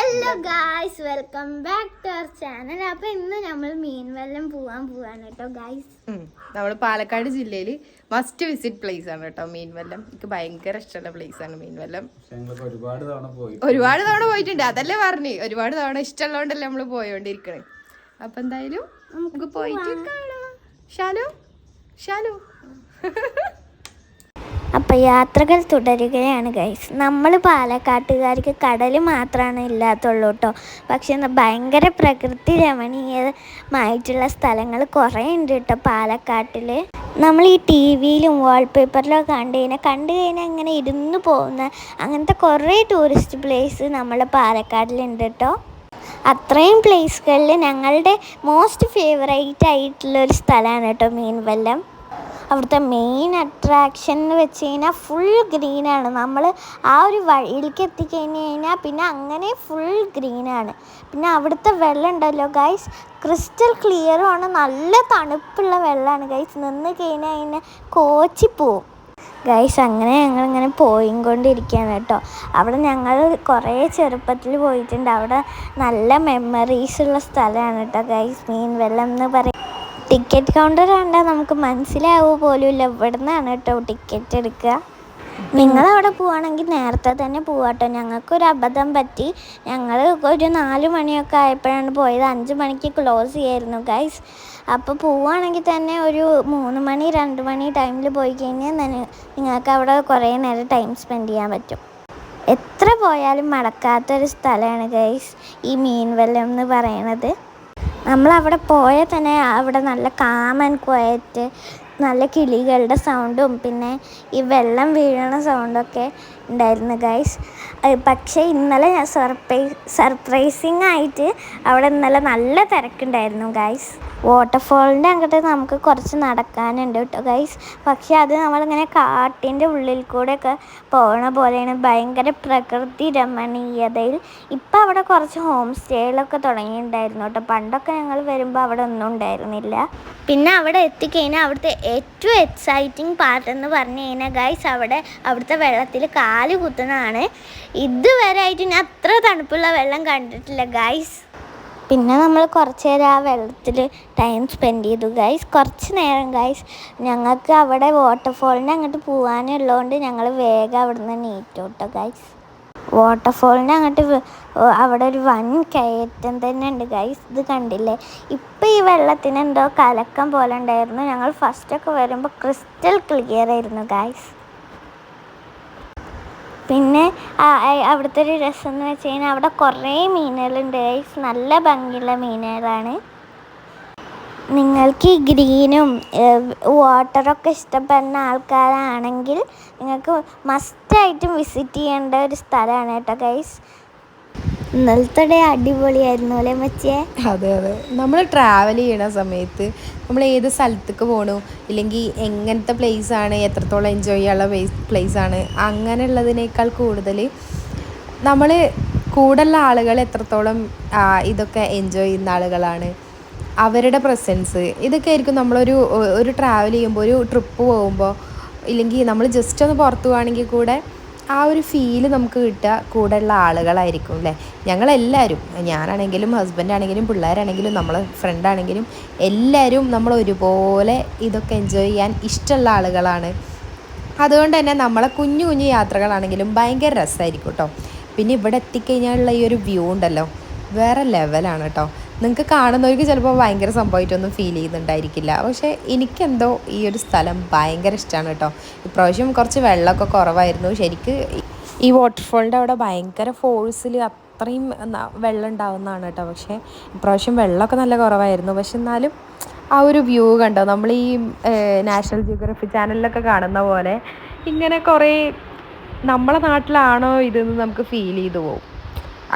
Hello guys, welcome back to our channel. അപ്പൊ ഇന്ന് നമ്മൾ മീൻവെല്ലം പോവാണ് കേട്ടോ ഗായ്സ്. നമ്മൾ പാലക്കാട് ജില്ലയിൽ മസ്റ്റ് വിസിറ്റ് പ്ലേസ് ആണ് കേട്ടോ മീൻവെല്ലം. എനിക്ക് ഭയങ്കര ഇഷ്ടമുള്ള പ്ലേസ് ആണ് മീൻവെല്ലം. ഒരുപാട് തവണ പോയിട്ടുണ്ട്, അതല്ലേ പറഞ്ഞു. ഒരുപാട് തവണ ഇഷ്ടമുള്ളതുകൊണ്ടല്ലേ നമ്മൾ പോയോണ്ടിരിക്കണേ. അപ്പൊ എന്തായാലും നമുക്ക് പോയിട്ട് കാണാം. ഷാലു അപ്പം യാത്രകൾ തുടരുകയാണ് ഗൈസ്. നമ്മൾ പാലക്കാട്ടുകാർക്ക് കടൽ മാത്രമാണ് ഇല്ലാത്തുള്ളൂ കേട്ടോ. പക്ഷെ ഭയങ്കര പ്രകൃതി രമണീയമായിട്ടുള്ള സ്ഥലങ്ങൾ കുറേ ഉണ്ട് കേട്ടോ പാലക്കാട്ടിൽ. നമ്മൾ ഈ ടി വിയിലും വാൾപേപ്പറിലൊക്കെ കണ്ടു കഴിഞ്ഞാൽ ഇങ്ങനെ ഇരുന്ന് പോകുന്ന അങ്ങനത്തെ കുറേ ടൂറിസ്റ്റ് പ്ലേസ് നമ്മുടെ പാലക്കാടിലുണ്ട് കേട്ടോ. അത്രയും പ്ലേസുകളിൽ ഞങ്ങളുടെ മോസ്റ്റ് ഫേവറേറ്റ് ആയിട്ടുള്ളൊരു സ്ഥലമാണ് കേട്ടോ മീൻവെല്ലം. അവിടുത്തെ മെയിൻ അട്രാക്ഷൻ എന്ന് വെച്ച് കഴിഞ്ഞാൽ ഫുൾ ഗ്രീനാണ്. നമ്മൾ ആ ഒരു വഴിയിലേക്ക് എത്തിക്കഴിഞ്ഞ് കഴിഞ്ഞാൽ പിന്നെ അങ്ങനെ ഫുൾ ഗ്രീനാണ്. പിന്നെ അവിടുത്തെ വെള്ളം ഉണ്ടല്ലോ ഗൈസ്, ക്രിസ്റ്റൽ ക്ലിയറുമാണ്. നല്ല തണുപ്പുള്ള വെള്ളമാണ് ഗൈസ്. നിന്ന് കഴിഞ്ഞാൽ അതിനെ കോച്ചിപ്പോവും ഗൈസ്. അങ്ങനെ ഞങ്ങളിങ്ങനെ പോയിക്കൊണ്ടിരിക്കുകയാണ് കേട്ടോ. അവിടെ ഞങ്ങൾ കുറേ ചെറുപ്പത്തിൽ പോയിട്ടുണ്ട്. അവിടെ നല്ല മെമ്മറീസ് ഉള്ള സ്ഥലമാണ് കേട്ടോ ഗൈസ് മീൻവെല്ലം എന്ന് പറയും. ടിക്കറ്റ് കൗണ്ടർ കണ്ടാൽ നമുക്ക് മനസ്സിലാവുക പോലുമില്ല ഇവിടെ നിന്നാണ് കേട്ടോ ടിക്കറ്റ് എടുക്കുക. നിങ്ങളവിടെ പോവുകയാണെങ്കിൽ നേരത്തെ തന്നെ പോവാട്ടോ. ഞങ്ങൾക്കൊരു അബദ്ധം പറ്റി. ഞങ്ങൾ ഒരു 4 മണിയൊക്കെ ആയപ്പോഴാണ് പോയത്. 5 മണിക്ക് ക്ലോസ് ചെയ്യായിരുന്നു ഗൈസ്. അപ്പോൾ പോവുകയാണെങ്കിൽ തന്നെ ഒരു 3 മണി 2 മണി ടൈമിൽ പോയി കഴിഞ്ഞാൽ നിങ്ങൾക്ക് അവിടെ കുറേ നേരം ടൈം സ്പെൻഡ് ചെയ്യാൻ പറ്റും. എത്ര പോയാലും മടക്കാത്തൊരു സ്ഥലമാണ് ഗൈസ് ഈ മീൻവെല്ലം എന്ന് പറയണത്. നമ്മളവിടെ പോയാൽ തന്നെ അവിടെ നല്ല കാം ആൻഡ് ക്വയറ്റ്, നല്ല കിളികളുടെ സൗണ്ടും പിന്നെ ഈ വെള്ളം വീഴണ സൗണ്ടൊക്കെ ഉണ്ടായിരുന്നു ഗൈസ്. പക്ഷേ ഇന്നലെ ഞാൻ സർപ്രൈസിങ് ആയിട്ട് അവിടെ ഇന്നലെ നല്ല തിരക്കുണ്ടായിരുന്നു ഗൈസ്. വാട്ടർഫോളിൻ്റെ അങ്ങോട്ട് നമുക്ക് കുറച്ച് നടക്കാനുണ്ട് കേട്ടോ ഗൈസ്. പക്ഷേ അത് നമ്മളിങ്ങനെ കാട്ടിൻ്റെ ഉള്ളിൽ കൂടെയൊക്കെ പോകണ പോലെയാണ്. ഭയങ്കര പ്രകൃതി രമണീയതയിൽ. ഇപ്പം അവിടെ കുറച്ച് ഹോം സ്റ്റേകളൊക്കെ തുടങ്ങിയിട്ടുണ്ടായിരുന്നു കേട്ടോ. പണ്ടൊക്കെ ഞങ്ങൾ വരുമ്പോൾ അവിടെ ഒന്നും ഉണ്ടായിരുന്നില്ല. പിന്നെ അവിടെ എത്തിക്കഴിഞ്ഞാൽ അവിടുത്തെ ഏറ്റവും എക്സൈറ്റിംഗ് പാർട്ട് എന്ന് പറഞ്ഞു കഴിഞ്ഞാൽ ഗൈസ്, അവിടുത്തെ വെള്ളത്തിൽ കാല് കുത്തുന്നതാണ്. ഇതുവരെ ആയിട്ട് ഞാൻ അത്ര തണുപ്പുള്ള വെള്ളം കണ്ടിട്ടില്ല ഗൈസ്. പിന്നെ നമ്മൾ കുറച്ച് നേരം ആ വെള്ളത്തിൽ ടൈം സ്പെൻഡ് ചെയ്തു ഗൈസ്. കുറച്ച് നേരം ഗൈസ്. ഞങ്ങൾക്ക് അവിടെ വാട്ടർഫോളിൻ്റെ അങ്ങോട്ട് പോകാനുള്ളതുകൊണ്ട് ഞങ്ങൾ വേഗം അവിടെ നിന്ന് നീറ്റു കേട്ടോ ഗൈസ്. വാട്ടർഫോളിൻ്റെ അങ്ങോട്ട് അവിടെ ഒരു വൻ കയറ്റം തന്നെ ഉണ്ട് ഗൈസ്. ഇത് കണ്ടില്ലേ? ഇപ്പം ഈ വെള്ളത്തിന് എന്തോ കലക്കം പോലെ ഉണ്ടായിരുന്നു. ഞങ്ങൾ ഫസ്റ്റൊക്കെ വരുമ്പോൾ ക്രിസ്റ്റൽ ക്ലിയർ ആയിരുന്നു ഗൈസ്. പിന്നെ അവിടുത്തെ ഒരു രസം എന്ന് വെച്ച് കഴിഞ്ഞാൽ അവിടെ കുറേ മീനുകളുണ്ട് ഗൈസ്. നല്ല ഭംഗിയുള്ള മീനുകളാണ്. നിങ്ങൾക്ക് ഈ ഗ്രീനും വാട്ടറൊക്കെ ഇഷ്ടപ്പെടുന്ന ആൾക്കാരാണെങ്കിൽ നിങ്ങൾക്ക് മസ്റ്റായിട്ടും വിസിറ്റ് ചെയ്യേണ്ട ഒരു സ്ഥലമാണ് കേട്ടോ ഗൈസ്. ഇന്നലത്തെ ഡേ അടിപൊളിയായിരുന്നു അല്ലേ മച്ചേ? അതെ. നമ്മൾ ട്രാവൽ ചെയ്യണ സമയത്ത് നമ്മൾ ഏത് സ്ഥലത്തേക്ക് പോകണു, ഇല്ലെങ്കിൽ എങ്ങനത്തെ പ്ലേസാണ്, എത്രത്തോളം എൻജോയ് ചെയ്യാനുള്ള പ്ലേസാണ്, അങ്ങനെയുള്ളതിനേക്കാൾ കൂടുതൽ നമ്മൾ കൂടുള്ള ആളുകൾ എത്രത്തോളം ഇതൊക്കെ എൻജോയ് ചെയ്യുന്ന ആളുകളാണ്, അവരുടെ പ്രസൻസ്, ഇതൊക്കെ ആയിരിക്കും നമ്മളൊരു ട്രാവൽ ചെയ്യുമ്പോൾ, ഒരു ട്രിപ്പ് പോകുമ്പോൾ, ഇല്ലെങ്കിൽ നമ്മൾ ജസ്റ്റ് ഒന്ന് പുറത്ത് പോവുകയാണെങ്കിൽ കൂടെ ആ ഒരു ഫീല് നമുക്ക് കിട്ടുക കൂടെയുള്ള ആളുകളായിരിക്കും അല്ലേ. ഞങ്ങളെല്ലാവരും, ഞാനാണെങ്കിലും ഹസ്ബൻഡാണെങ്കിലും പിള്ളേരാണെങ്കിലും നമ്മളെ ഫ്രണ്ടാണെങ്കിലും എല്ലാവരും നമ്മൾ ഒരുപോലെ ഇതൊക്കെ എൻജോയ് ചെയ്യാൻ ഇഷ്ടമുള്ള ആളുകളാണ്. അതുകൊണ്ട് തന്നെ നമ്മളെ കുഞ്ഞു കുഞ്ഞു യാത്രകളാണെങ്കിലും ഭയങ്കര രസമായിരിക്കും കേട്ടോ. പിന്നെ ഇവിടെ എത്തിക്കഴിഞ്ഞാലുള്ള ഈ ഒരു വ്യൂ ഉണ്ടല്ലോ, വേറെ ലെവലാണ് കേട്ടോ. നിങ്ങൾക്ക് കാണുന്നവർക്ക് ചിലപ്പോൾ ഭയങ്കര സംഭവമായിട്ടൊന്നും ഫീൽ ചെയ്യുന്നുണ്ടായിരിക്കില്ല. പക്ഷേ എനിക്കെന്തോ ഈ ഒരു സ്ഥലം ഭയങ്കര ഇഷ്ടമാണ് കേട്ടോ. ഇപ്രാവശ്യം കുറച്ച് വെള്ളമൊക്കെ കുറവായിരുന്നു. ശരിക്ക് ഈ വാട്ടർഫോളിൻ്റെ അവിടെ ഭയങ്കര ഫോഴ്സിൽ അത്രയും വെള്ളം ഉണ്ടാവുന്നതാണ് കേട്ടോ. പക്ഷേ ഇപ്രാവശ്യം വെള്ളമൊക്കെ നല്ല കുറവായിരുന്നു. പക്ഷെ എന്നാലും ആ ഒരു വ്യൂ കണ്ടോ, നമ്മൾ ഈ നാഷണൽ ജിയോഗ്രഫി ചാനലിലൊക്കെ കാണുന്ന പോലെ ഇങ്ങനെ കുറേ നമ്മളെ നാട്ടിലാണോ ഇതെന്ന് നമുക്ക് ഫീൽ ചെയ്തു പോകും.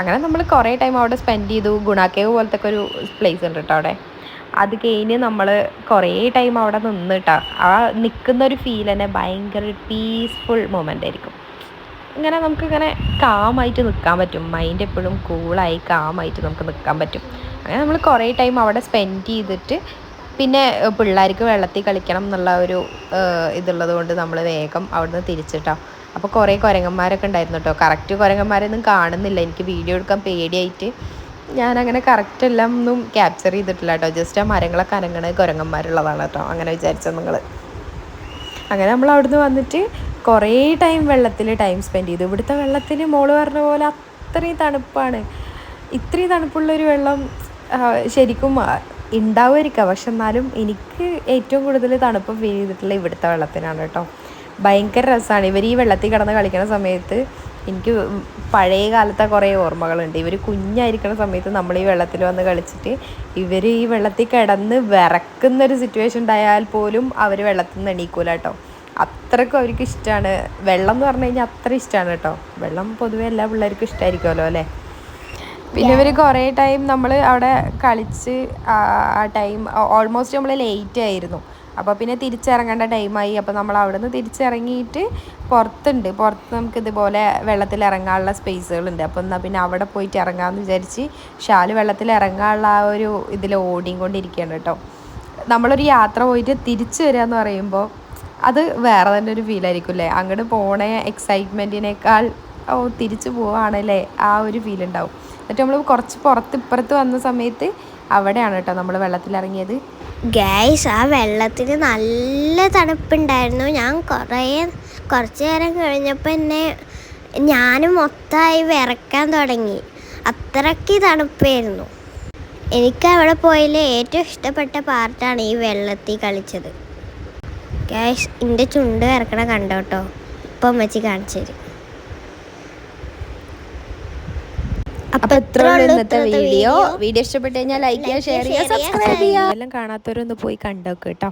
അങ്ങനെ നമ്മൾ കുറേ ടൈം അവിടെ സ്പെൻഡ് ചെയ്തു. ഗുണാക്കേവ് പോലത്തെ ഒരു പ്ലേസ് ഉണ്ട് കേട്ടോ അവിടെ. അത് കഴിഞ്ഞ് നമ്മൾ കുറേ ടൈം അവിടെ നിന്നിട്ടാ ആ നിൽക്കുന്ന ഒരു ഫീൽ തന്നെ ഭയങ്കര പീസ്ഫുൾ മൊമെൻ്റ് ആയിരിക്കും. ഇങ്ങനെ നമുക്കിങ്ങനെ കാമായിട്ട് നിൽക്കാൻ പറ്റും. മൈൻഡ് എപ്പോഴും കൂളായി കാമായിട്ട് നമുക്ക് നിൽക്കാൻ പറ്റും. അങ്ങനെ നമ്മൾ കുറേ ടൈം അവിടെ സ്പെൻഡ് ചെയ്തിട്ട് പിന്നെ പിള്ളേർക്ക് വെള്ളത്തിൽ കളിക്കണം എന്നുള്ള ഒരു ഇതുള്ളത് കൊണ്ട് നമ്മൾ വേഗം അവിടെ നിന്ന് തിരിച്ചിട്ടാണ് അപ്പോൾ കുറേ കുരങ്ങന്മാരൊക്കെ ഉണ്ടായിരുന്നു കേട്ടോ. കറക്റ്റ് കുരങ്ങന്മാരൊന്നും കാണുന്നില്ല, എനിക്ക് വീഡിയോ എടുക്കാൻ പേടിയായിട്ട് ഞാനങ്ങനെ കറക്റ്റ് എല്ലാം ഒന്നും ക്യാപ്ചർ ചെയ്തിട്ടില്ല കേട്ടോ. ജസ്റ്റ് ആ മരങ്ങളൊക്കെ അനങ്ങണ കുരങ്ങന്മാരുള്ളതാണ് കേട്ടോ, അങ്ങനെ വിചാരിച്ചത് നിങ്ങൾ. അങ്ങനെ നമ്മൾ അവിടുന്ന് വന്നിട്ട് കുറേ വെള്ളത്തിൽ ടൈം സ്പെൻഡ് ചെയ്തു. ഇവിടുത്തെ വെള്ളത്തിന് മോള് പറഞ്ഞ പോലെ അത്രയും തണുപ്പാണ്. ഇത്രയും തണുപ്പുള്ളൊരു വെള്ളം ശരിക്കും ഉണ്ടാവുമായിരിക്കാം, പക്ഷെ എന്നാലും എനിക്ക് ഏറ്റവും കൂടുതൽ തണുപ്പ് ഫീൽ ചെയ്തിട്ടുള്ള ഇവിടുത്തെ വെള്ളത്തിനാണ് കേട്ടോ. ഭയങ്കര രസമാണ്. ഇവർ ഈ വെള്ളത്തിൽ കിടന്ന് കളിക്കുന്ന സമയത്ത് എനിക്ക് പഴയ കാലത്തെ കുറേ ഓർമ്മകളുണ്ട്. ഇവർ കുഞ്ഞായിരിക്കുന്ന സമയത്ത് നമ്മൾ ഈ വെള്ളത്തിൽ വന്ന് കളിച്ചിട്ട് ഇവർ ഈ വെള്ളത്തിൽ കിടന്ന് വിറക്കുന്നൊരു സിറ്റുവേഷൻ ഉണ്ടായാൽ പോലും അവർ വെള്ളത്തിൽ നിന്ന് എണീക്കൂല കേട്ടോ. അത്രയ്ക്കും അവർക്ക് ഇഷ്ടമാണ് വെള്ളം എന്ന് പറഞ്ഞു കഴിഞ്ഞാൽ, അത്ര ഇഷ്ടമാണ് കേട്ടോ. വെള്ളം പൊതുവെ എല്ലാ പിള്ളേർക്കും ഇഷ്ടമായിരിക്കുമല്ലോ അല്ലേ. പിന്നെ ഇവർ കുറേ ടൈം നമ്മൾ അവിടെ കളിച്ച് ആ ടൈം ഓൾമോസ്റ്റ് നമ്മൾ ലേറ്റ് ആയിരുന്നു. അപ്പോൾ പിന്നെ തിരിച്ചിറങ്ങേണ്ട ടൈമായി. അപ്പോൾ നമ്മൾ അവിടെ നിന്ന് തിരിച്ചിറങ്ങിയിട്ട് പുറത്ത് നമുക്ക് ഇതുപോലെ വെള്ളത്തിൽ ഇറങ്ങാനുള്ള സ്പേസുകളുണ്ട്. അപ്പോൾ എന്നാൽ പിന്നെ അവിടെ പോയിട്ട് ഇറങ്ങാമെന്ന് വിചാരിച്ച് ഷാല് വെള്ളത്തിൽ ഇറങ്ങാനുള്ള ആ ഒരു ഇതിൽ ഓടിക്കൊണ്ടിരിക്കുകയാണ് കേട്ടോ. നമ്മളൊരു യാത്ര പോയിട്ട് തിരിച്ചു വരിക എന്ന് പറയുമ്പോൾ അത് വേറെ തന്നെ ഒരു ഫീലായിരിക്കും അല്ലേ. അങ്ങോട്ട് പോണ എക്സൈറ്റ്മെൻറ്റിനേക്കാൾ തിരിച്ചു പോവുകയാണല്ലേ ആ ഒരു ഫീൽ ഉണ്ടാവും. എന്നിട്ട് നമ്മൾ കുറച്ച് ഇപ്പുറത്ത് വന്ന സമയത്ത് അവിടെയാണ് കേട്ടോ നമ്മൾ വെള്ളത്തിലിറങ്ങിയത്. ഗൈസ്, ആ വെള്ളത്തിന് നല്ല തണുപ്പുണ്ടായിരുന്നു. ഞാൻ കുറച്ച് നേരം കഴിഞ്ഞപ്പോൾ ഞാനും മൊത്തമായി വിറക്കാൻ തുടങ്ങി. അത്രയ്ക്ക് തണുപ്പായിരുന്നു. എനിക്ക് അവിടെ പോയതിൽ ഏറ്റവും ഇഷ്ടപ്പെട്ട പാർട്ടാണ് ഈ വെള്ളത്തിൽ കളിച്ചത്. ഗൈസ്, എൻ്റെ ചുണ്ട് വിറക്കണ കണ്ടോട്ടോ. ഇപ്പം അമ്മച്ചി കാണിച്ചു തരും. അപ്പോൾ ഇത്രയുള്ള ഇന്നത്തെ വീഡിയോ ഇഷ്ടപ്പെട്ട് കഴിഞ്ഞാൽ ലൈക്ക് ചെയ്യുക, ഷെയർ ചെയ്യുക, സബ്സ്ക്രൈബ് ചെയ്യുക. എല്ലാം കാണാത്തവരൊന്ന് പോയി കണ്ടോക്ക് കേട്ടോ.